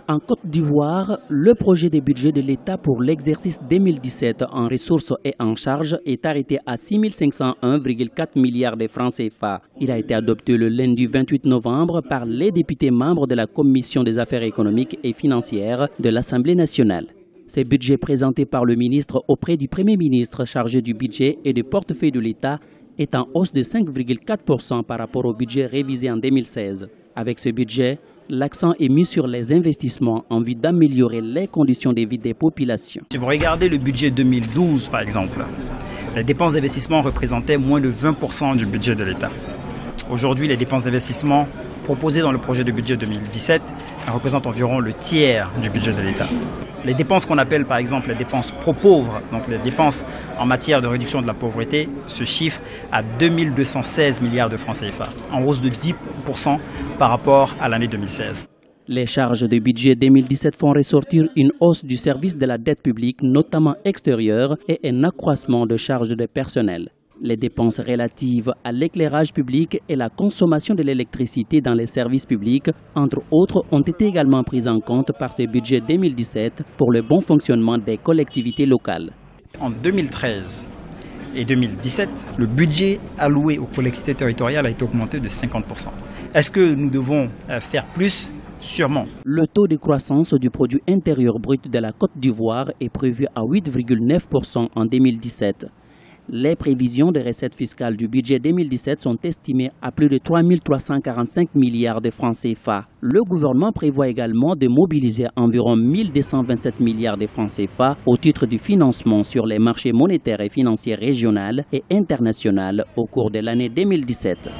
En Côte d'Ivoire, le projet de budget de l'État pour l'exercice 2017 en ressources et en charges est arrêté à 6 501,4 milliards de francs CFA. Il a été adopté le lundi 28 novembre par les députés membres de la Commission des affaires économiques et financières de l'Assemblée nationale. Ce budget présenté par le ministre auprès du Premier ministre chargé du budget et du portefeuille de l'État est en hausse de 5,4% par rapport au budget révisé en 2016. Avec ce budget, l'accent est mis sur les investissements en vue d'améliorer les conditions de vie des populations. Si vous regardez le budget 2012 par exemple, les dépenses d'investissement représentaient moins de 20% du budget de l'État. Aujourd'hui, les dépenses d'investissement proposées dans le projet de budget 2017 représentent environ le tiers du budget de l'État. Les dépenses qu'on appelle par exemple les dépenses pro-pauvres, donc les dépenses en matière de réduction de la pauvreté, se chiffrent à 2216 milliards de francs CFA, en hausse de 10% par rapport à l'année 2016. Les charges de budget 2017 font ressortir une hausse du service de la dette publique, notamment extérieure, et un accroissement de charges de personnel. Les dépenses relatives à l'éclairage public et la consommation de l'électricité dans les services publics, entre autres, ont été également prises en compte par ce budget 2017 pour le bon fonctionnement des collectivités locales. En 2013 et 2017, le budget alloué aux collectivités territoriales a été augmenté de 50%. Est-ce que nous devons faire plus ? Sûrement. Le taux de croissance du produit intérieur brut de la Côte d'Ivoire est prévu à 8,9% en 2017. Les prévisions de recettes fiscales du budget 2017 sont estimées à plus de 3 345 milliards de francs CFA. Le gouvernement prévoit également de mobiliser environ 1 227 milliards de francs CFA au titre du financement sur les marchés monétaires et financiers régionaux et internationaux au cours de l'année 2017.